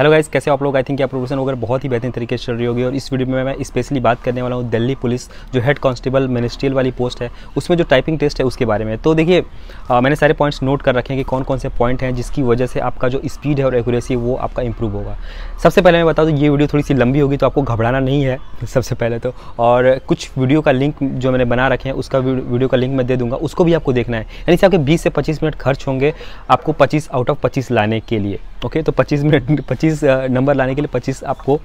Hello guys, कैसे हो आप लोग। आई थिंक प्रोफेशन वगैरह बहुत ही बेहतरीन तरीके से चल रही होगी। और इस वीडियो में मैं स्पेशली बात करने वाला हूँ दिल्ली पुलिस जो हेड कांस्टेबल मिनिस्ट्रियल वाली पोस्ट है उसमें जो टाइपिंग टेस्ट है उसके बारे में। तो देखिए मैंने सारे पॉइंट्स नोट कर रखे हैं कि कौन कौन से पॉइंट हैं जिसकी वजह से आपका जो स्पीड है और एक्यूरेसी वो आपका इंप्रूव होगा। सबसे पहले मैं बता दूँ, ये वीडियो थोड़ी सी लंबी होगी तो आपको घबराना नहीं है सबसे पहले तो। और कुछ वीडियो का लिंक जो मैंने बना रखे हैं उसका वीडियो का लिंक मैं दे दूँगा, उसको भी आपको देखना है। यानी कि आपके 20 से 25 मिनट खर्च होंगे आपको 25 आउट ऑफ 25 लाने के लिए। ओके, तो 25 नंबर लाने के लिए 25 आपको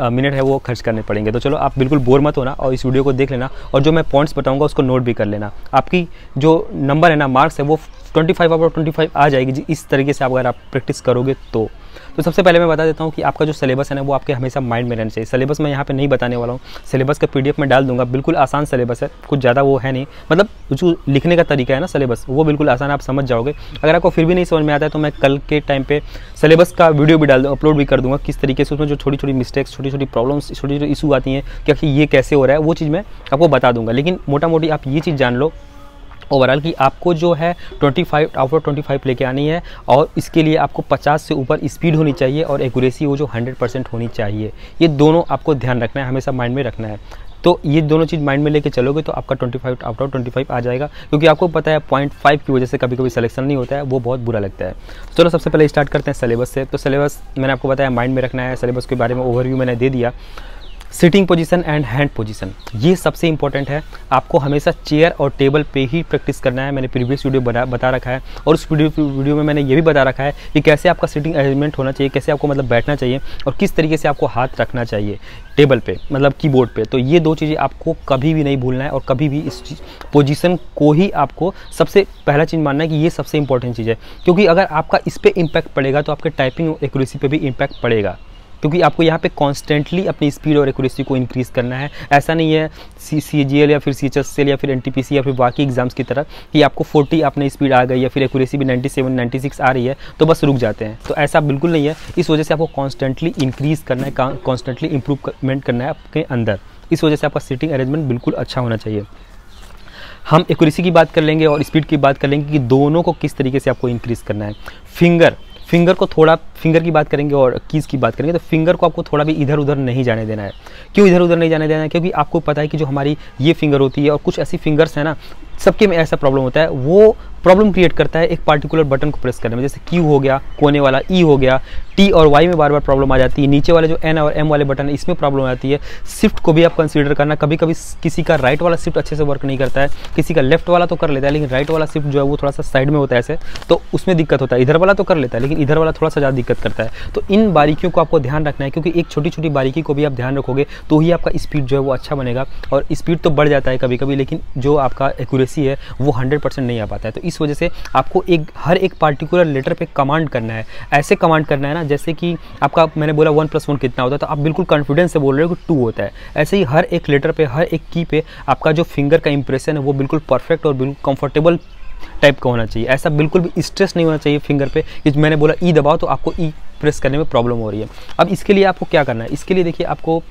मिनट है वो खर्च करने पड़ेंगे। तो चलो आप बिल्कुल बोर मत होना और इस वीडियो को देख लेना, और जो मैं पॉइंट्स बताऊंगा उसको नोट भी कर लेना। आपकी जो नंबर है ना, मार्क्स है, वो 25 आउट ऑफ 25 आ जाएगी इस तरीके से अगर आप प्रैक्टिस करोगे तो। सबसे पहले मैं बता देता हूँ कि आपका जो सिलेबस है ना वो आपके हमेशा माइंड में रहना चाहिए। सिलेबस मैं यहाँ पे नहीं बताने वाला हूँ, सिलेबस का PDF में डाल दूंगा। बिल्कुल आसान सिलेबस है, कुछ ज़्यादा वो है नहीं, मतलब जो लिखने का तरीका है ना सिलेबस वो बिल्कुल आसान, आप समझ जाओगे। अगर आपको फिर भी नहीं समझ में आता है तो मैं कल के टाइम पे सिलेबस का वीडियो भी अपलोड भी कर दूँगा, किस तरीके से उसमें जो छोटी छोटी मिस्टेक्स, छोटी छोटी प्रॉब्लम्स, छोटी छोटी इशू आती हैं कि ये कैसे हो रहा है, वो चीज़ मैं आपको बता दूँगा। लेकिन मोटा मोटी आप ये चीज़ जान लो ओवरऑल कि आपको जो है 25 आउट ऑफ 25 लेके आनी है, और इसके लिए आपको 50 से ऊपर स्पीड होनी चाहिए और एक्यूरेसी वो जो 100% होनी चाहिए। ये दोनों आपको ध्यान रखना है, हमेशा माइंड में रखना है। तो ये दोनों चीज़ माइंड में लेके चलोगे तो आपका 25 आउट ऑफ 25 आ जाएगा। क्योंकि आपको पता है 0.5 की वजह से कभी कभी सिलेक्शन नहीं होता है, वो बहुत बुरा लगता है। चलो सबसे पहले स्टार्ट करते हैं सिलेबस से। तो सिलेबस मैंने आपको बताया माइंड में रखना है, सिलेबस के बारे में ओवरव्यू मैंने दे दिया। Sitting position and hand position ये सबसे इंपॉर्टेंट है। आपको हमेशा चेयर और टेबल पे ही प्रैक्टिस करना है। मैंने प्रीवियस वीडियो बता रखा है, और उस वीडियो में मैंने ये भी बता रखा है कि कैसे आपका सिटिंग अरेंजमेंट होना चाहिए, कैसे आपको मतलब बैठना चाहिए और किस तरीके से आपको हाथ रखना चाहिए टेबल पे, मतलब कीबोर्ड पे। तो ये दो चीज़ें आपको कभी भी नहीं भूलना है, और कभी भी इस पोजीशन को ही आपको सबसे पहला चीज़ मानना है कि ये सबसे इंपॉर्टेंट चीज़ है। क्योंकि अगर आपका इस पर इम्पैक्ट पड़ेगा तो आपके टाइपिंग एक्यूरेसी पे भी इम्पैक्ट पड़ेगा। क्योंकि आपको यहाँ पे कॉन्स्टेंटली अपनी स्पीड और एक्यूरेसी को इंक्रीज़ करना है। ऐसा नहीं है CGL या फिर CHSL या फिर NTPC या फिर बाकी एग्जाम्स की तरह कि आपको 40 अपनी स्पीड आ गई या फिर एक्यूरेसी भी 97 96 आ रही है तो बस रुक जाते हैं। तो ऐसा बिल्कुल नहीं है। इस वजह से आपको कॉन्स्टेंटली इंक्रीज़ करना है, कॉन्स्टेंटली इम्प्रूवमेंट करना है आपके अंदर। इस वजह से आपका सिटिंग अरेंजमेंट बिल्कुल अच्छा होना चाहिए। हम एक्यूरेसी की बात कर लेंगे और स्पीड की बात कर लेंगे कि दोनों को किस तरीके से आपको इंक्रीज़ करना है। फिंगर को थोड़ा, फिंगर की बात करेंगे और कीज़ की बात करेंगे तो फिंगर को आपको थोड़ा भी इधर उधर नहीं जाने देना है। क्यों इधर उधर नहीं जाने देना है? क्योंकि आपको पता है कि जो हमारी ये फिंगर होती है और कुछ ऐसी फिंगर्स हैं ना, सबके में ऐसा प्रॉब्लम होता है, वो प्रॉब्लम क्रिएट करता है एक पार्टिकुलर बटन को प्रेस करने में। जैसे Q हो गया, कोने वाला E हो गया, T और Y में बार बार प्रॉब्लम आ जाती है। नीचे वाले जो N और M वाले बटन है इसमें प्रॉब्लम आती है। शिफ्ट को भी आप कंसीडर करना। कभी कभी किसी का राइट वाला शिफ्ट अच्छे से वर्क नहीं करता है, किसी का लेफ्ट वाला तो कर लेता है लेकिन राइट वाला शिफ्ट जो है वो थोड़ा सा साइड में होता है ऐसे, तो उसमें दिक्कत होता है। इधर वाला तो कर लेता है लेकिन इधर वाला थोड़ा सा ज़्यादा दिक्कत करता है। तो इन बारीकियों को आपको ध्यान रखना है, क्योंकि एक छोटी छोटी बारीकी को भी आप ध्यान रखोगे तो ही आपका स्पीड जो है वो अच्छा बनेगा। और स्पीड तो बढ़ जाता है कभी कभी, लेकिन जो आपका एक्यूरेसी है वो 100% नहीं आ पाता है। तो इस वजह से आपको हर एक पार्टिकुलर लेटर पे कमांड करना है। ऐसे कमांड करना है ना जैसे कि आपका, मैंने बोला 1 + 1 कितना होता है, तो आप बिल्कुल कॉन्फिडेंस से बोल रहे हो कि 2 होता है। ऐसे ही हर एक लेटर पे, हर एक की पे आपका जो फिंगर का इंप्रेशन है वो बिल्कुल परफेक्ट और बिल्कुल कंफर्टेबल टाइप का होना चाहिए। ऐसा बिल्कुल भी स्ट्रेस नहीं होना चाहिए फिंगर पे कि मैंने बोला E दबाओ तो आपको E प्रेस करने में प्रॉब्लम हो रही है। अब इसके लिए आपको क्या करना है? इसके लिए देखिए, आपको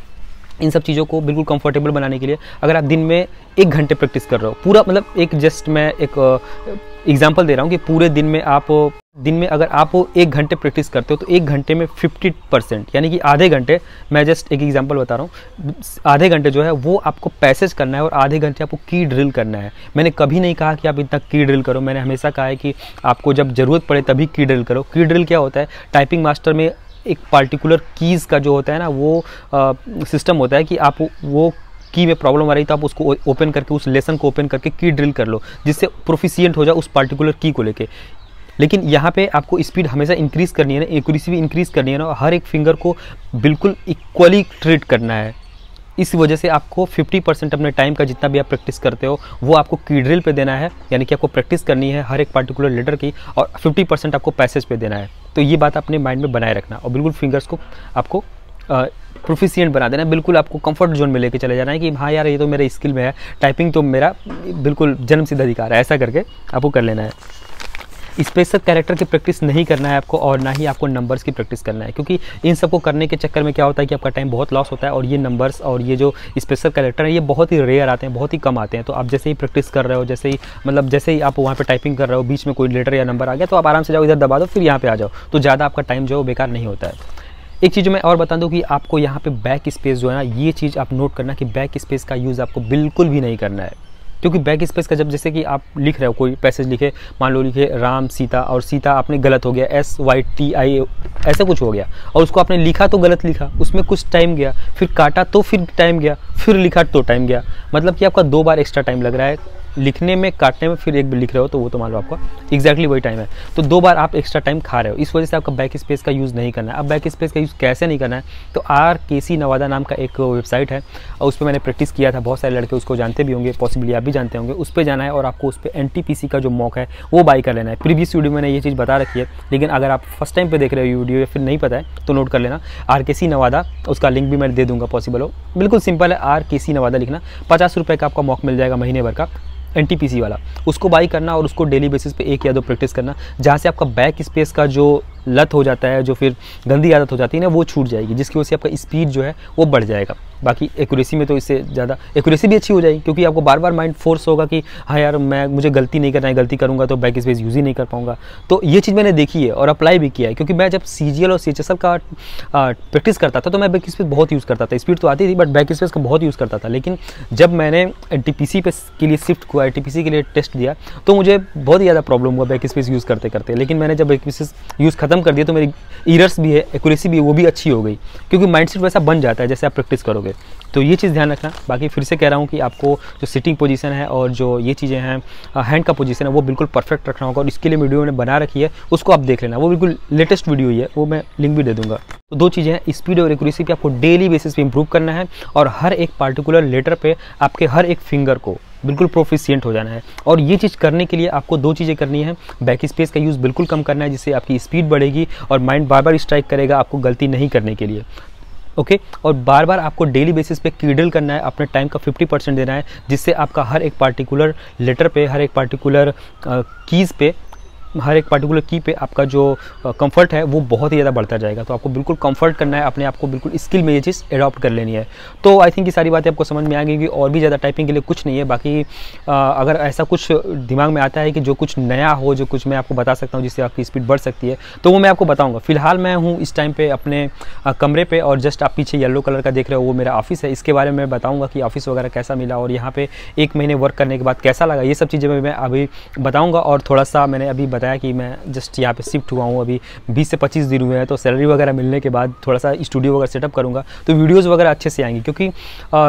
इन सब चीज़ों को बिल्कुल कंफर्टेबल बनाने के लिए अगर आप दिन में 1 घंटे प्रैक्टिस कर रहे हो पूरा, मतलब मैं एक एग्जांपल दे रहा हूँ कि पूरे दिन में अगर आप 1 घंटे प्रैक्टिस करते हो तो 1 घंटे में 50% यानी कि आधे घंटे, मैं जस्ट एक एग्जांपल बता रहा हूँ, आधे घंटे जो है वो आपको पैसेज करना है और आधे घंटे आपको की ड्रिल करना है। मैंने कभी नहीं कहा कि आप इतना की ड्रिल करो, मैंने हमेशा कहा है कि आपको जब ज़रूरत पड़े तभी की ड्रिल करो। की ड्रिल क्या होता है? टाइपिंग मास्टर में एक पार्टिकुलर कीज़ का जो होता है ना वो सिस्टम होता है कि आप वो की में प्रॉब्लम आ रही तो आप उसको ओपन करके, उस लेसन को ओपन करके की ड्रिल कर लो जिससे प्रोफिशिएंट हो जाए उस पार्टिकुलर की को लेके। लेकिन यहाँ पे आपको स्पीड हमेशा इंक्रीज़ करनी है ना, एक्यूरेसी भी इंक्रीज़ करनी है ना, हर एक फिंगर को बिल्कुल इक्वली ट्रीट करना है। इस वजह से आपको 50% अपने टाइम का जितना भी आप प्रैक्टिस करते हो वो आपको की ड्रिल पे देना है, यानी कि आपको प्रैक्टिस करनी है हर एक पार्टिकुलर लेटर की, और 50% आपको पैसेज पे देना है। तो ये बात अपने माइंड में बनाए रखना और बिल्कुल फिंगर्स को आपको प्रोफिशिएंट बना देना। बिल्कुल आपको कंफर्ट जोन में लेके चले जाना है कि हाँ यार ये तो मेरे स्किल में है, टाइपिंग तो मेरा बिल्कुल जन्मसिद्ध अधिकार है, ऐसा करके आपको कर लेना है। स्पेशल कैरेक्टर की प्रैक्टिस नहीं करना है आपको, और ना ही आपको नंबर्स की प्रैक्टिस करना है, क्योंकि इन सबको करने के चक्कर में क्या होता है कि आपका टाइम बहुत लॉस होता है। और ये नंबर्स और ये जो स्पेशल कैरेक्टर है ये बहुत ही रेयर आते हैं, बहुत ही कम आते हैं। तो आप जैसे ही प्रैक्टिस कर रहे हो, जैसे ही आप वहाँ पे टाइपिंग कर रहे हो, बीच में कोई लेटर या नंबर आ गया तो आप आराम से जाओ, इधर दबा दो, फिर यहाँ पे आ जाओ, तो ज़्यादा आपका टाइम जो है बेकार नहीं होता है। एक चीज़ मैं और बता दूं कि आपको यहाँ पे बैक स्पेस जो है ना, ये चीज़ आप नोट करना कि बैक स्पेस का यूज़ आपको बिल्कुल भी नहीं करना है। क्योंकि बैक स्पेस का जब जैसे कि आप लिख रहे हो कोई पैसेज लिखे, मान लो लिखे राम सीता, और सीता आपने गलत हो गया SYTI ऐसा कुछ हो गया, और उसको आपने लिखा तो गलत लिखा, उसमें कुछ टाइम गया, फिर काटा तो फिर टाइम गया, फिर लिखा तो टाइम गया, मतलब कि आपका 2 बार एक्स्ट्रा टाइम लग रहा है लिखने में, काटने में, फिर एक भी लिख रहे हो तो वो तो मान लो आपका एग्जैक्टली वही टाइम है, तो 2 बार आप एक्स्ट्रा टाइम खा रहे हो। इस वजह से आपका बैक स्पेस का यूज़ नहीं करना है। अब बैक स्पेस का यूज़ कैसे नहीं करना है, तो RKC नवादा नाम का एक वेबसाइट है और उस पर मैंने प्रैक्टिस किया था, बहुत सारे लड़के उसको जानते भी होंगे, पॉसिबली आप भी जानते होंगे। उस पर जाना है और आपको उस पर NTPC का जो मॉक है वो बाई कर लेना है। प्रीवियस वीडियो में मैंने ये चीज़ बता रखी है, लेकिन अगर आप फर्स्ट टाइम पे देख रहे हो वीडियो या फिर नहीं पता है तो नोट कर लेना। RKC नवादा, उसका लिंक भी मैं दे दूँगा पॉसिबल हो, बिल्कुल सिंपल है, RKC नवादा लिखना, 50 रुपये का आपका मॉक मिल जाएगा महीने भर का, NTPC वाला। उसको बाई करना और उसको डेली बेसिस पे 1 या 2 प्रैक्टिस करना, जहाँ से आपका बैक स्पेस का जो लत हो जाता है, जो फिर गंदी आदत हो जाती है ना, वो छूट जाएगी, जिसकी वजह से आपका स्पीड जो है वो बढ़ जाएगा। बाकी एक्यूरेसी में तो इससे ज़्यादा एक्यूरेसी भी अच्छी हो जाएगी, क्योंकि आपको बार बार माइंड फोर्स होगा कि हाँ यार मुझे गलती नहीं करना है, गलती करूँगा तो बैक स्पेस यूज़ ही नहीं कर पाऊँगा। तो ये चीज़ मैंने देखी है और अप्लाई भी किया है, क्योंकि मैं जब CGL और CHSL का प्रैक्टिस करता था तो मैं बैक स्पेस बहुत यूज़ करता था। स्पीड तो आती थी बट बैक स्पेस का बहुत यूज़ करता था। लेकिन जब मैंने NTPC के लिए शिफ्ट हुआ, NTPC के लिए टेस्ट दिया, तो मुझे बहुत ही ज़्यादा प्रॉब्लम हुआ बैक स्पेस यूज़ करते करते। लेकिन मैंने जब बैक स्पेस यूज़ खत्म कर दिया तो मेरी एरर्स भी है, एक्यूरेसी भी है, वो भी अच्छी हो गई, क्योंकि माइंडसेट वैसा बन जाता है जैसे आप प्रैक्टिस करोगे। तो ये चीज़ ध्यान रखना। बाकी फिर से कह रहा हूँ कि आपको जो सिटिंग पोजीशन है और जो ये चीज़ें हैं हैंड का पोजीशन है वो बिल्कुल परफेक्ट रखना होगा, और इसके लिए वीडियो मैंने बना रखी है, उसको आप देख लेना, वो बिल्कुल लेटेस्ट वीडियो ही है, वो मैं लिंक भी दे दूँगा। तो 2 चीज़ें हैं, स्पीड और एक्यूरेसी पे आपको डेली बेसिस पे इंप्रूव करना है, और हर एक पार्टिकुलर लेटर पे आपके हर एक फिंगर को बिल्कुल प्रोफिशिएंट हो जाना है। और ये चीज़ करने के लिए आपको 2 चीज़ें करनी है, बैक स्पेस का यूज़ बिल्कुल कम करना है, जिससे आपकी स्पीड बढ़ेगी और माइंड बार बार स्ट्राइक करेगा आपको गलती नहीं करने के लिए, ओके। और बार बार आपको डेली बेसिस पे कीडल करना है, अपने टाइम का 50% देना है, जिससे आपका हर एक पार्टिकुलर लेटर पे, हर एक पार्टिकुलर कीज़ पे, हर एक पार्टिकुलर की पे आपका जो कंफर्ट है वो बहुत ही ज़्यादा बढ़ता जाएगा। तो आपको बिल्कुल कंफर्ट करना है, अपने आप को बिल्कुल स्किल में ये चीज़ एडॉप्ट कर लेनी है। तो आई थिंक ये सारी बातें आपको समझ में आ गई कि और भी ज़्यादा टाइपिंग के लिए कुछ नहीं है। बाकी अगर ऐसा कुछ दिमाग में आता है कि जो कुछ नया हो, जो कुछ मैं आपको बता सकता हूँ जिससे आपकी स्पीड बढ़ सकती है, तो वो मैं आपको बताऊँगा। फिलहाल मैं हूँ इस टाइम पे अपने कमरे पे, और जस्ट आप पीछे येलो कलर का देख रहे हो वो मेरा ऑफिस है। इसके बारे में मैं बताऊँगा कि ऑफिस वगैरह कैसा मिला और यहाँ पे 1 महीने वर्क करने के बाद कैसा लगा, ये सब चीज़ें मैं अभी बताऊँगा। और थोड़ा सा मैंने अभी बताया कि मैं जस्ट यहाँ पे शिफ्ट हुआ हूँ, अभी 20 से 25 दिन हुए हैं, तो सैलरी वगैरह मिलने के बाद थोड़ा सा स्टूडियो वगैरह सेटअप करूँगा, तो वीडियोज़ वगैरह अच्छे से आएंगी। क्योंकि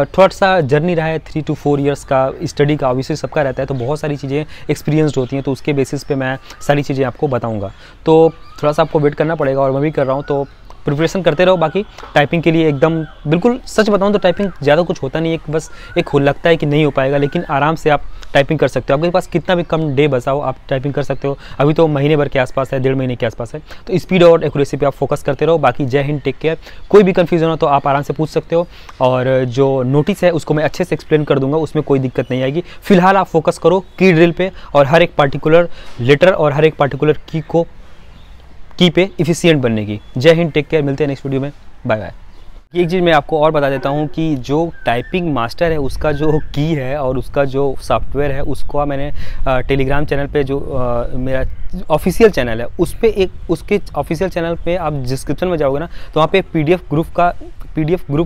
थोड़ा सा जर्नी रहा है 3 to 4 ईयर्स का, स्टडी का ऑब्वियसली सबका रहता है, तो बहुत सारी चीज़ें एक्सपीरियंसड होती हैं, तो उसके बेसिस पे मैं सारी चीज़ें आपको बताऊँगा। तो थोड़ा सा आपको वेट करना पड़ेगा, और मैं भी कर रहा हूँ, तो प्रिपरेशन करते रहो। बाकी टाइपिंग के लिए एकदम बिल्कुल सच बताऊं तो टाइपिंग ज़्यादा कुछ होता नहीं है, बस एक लगता है कि नहीं हो पाएगा, लेकिन आराम से आप टाइपिंग कर सकते हो। आपके पास कितना भी कम डे बचाओ, आप टाइपिंग कर सकते हो। अभी तो महीने भर के आसपास है, 1.5 महीने के आसपास है, तो स्पीड और एक्यूरेसी पे आप फोकस करते रहो। बाकी जय हिंद, टेक केयर। कोई भी कन्फ्यूजन हो तो आप आराम से पूछ सकते हो, और जो नोटिस है उसको मैं अच्छे से एक्सप्लेन कर दूंगा, उसमें कोई दिक्कत नहीं आएगी। फिलहाल आप फोकस करो की ड्रिल पे, और हर एक पार्टिकुलर लेटर और हर एक पार्टिकुलर की पे इफिशिएंट बनने की। जय हिंद, टेक केयर, मिलते हैं नेक्स्ट वीडियो में, बाय बाय। एक चीज़ मैं आपको और बता देता हूँ कि जो टाइपिंग मास्टर है उसका जो की है और उसका जो सॉफ्टवेयर है, उसको मैंने टेलीग्राम चैनल पे जो मेरा ऑफिशियल चैनल है उस पर उसके ऑफिशियल चैनल पे आप डिस्क्रिप्शन में जाओगे ना, तो वहाँ पे पीडीएफ ग्रुप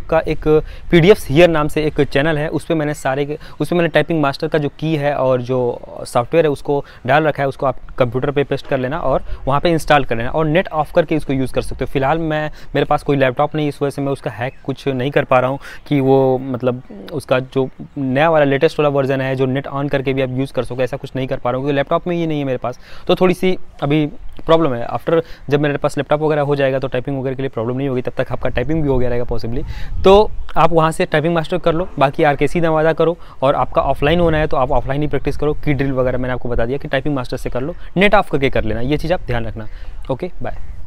का एक पीडीएफ हियर नाम से एक चैनल है, उस पर मैंने टाइपिंग मास्टर का जो की है और जो सॉफ्टवेयर है उसको डाल रखा है। उसको आप कंप्यूटर पे पेस्ट कर लेना और वहाँ पे इंस्टॉल कर लेना, और नेट ऑफ करके इसको यूज़ कर सकते हो। फिलहाल मेरे पास कोई लैपटॉप नहीं, इस वजह से मैं उसका हैक कुछ नहीं कर पा रहा हूँ कि वो मतलब उसका जो नया वाला लेटेस्ट वाला वर्जन है जो नेट ऑन करके भी आप यूज़ कर सकोगे, ऐसा कुछ नहीं कर पा रहा हूँ क्योंकि लैपटॉप में ये नहीं है मेरे पास, तो थोड़ी सी अभी प्रॉब्लम है। आफ्टर जब मेरे पास लैपटॉप वगैरह हो जाएगा तो टाइपिंग वगैरह के लिए प्रॉब्लम नहीं होगी, तब तक आपका टाइपिंग भी हो गया रहेगा पॉसिबली। तो आप वहाँ से टाइपिंग मास्टर कर लो, बाकी RKC नवादा करो, और आपका ऑफलाइन होना है तो आप ऑफलाइन ही प्रैक्टिस करो। की ड्रिल वगैरह मैंने आपको बता दिया कि टाइपिंग मास्टर से कर लो, नेट ऑफ करके कर लेना, ये चीज़ आप ध्यान रखना। Okay, bye.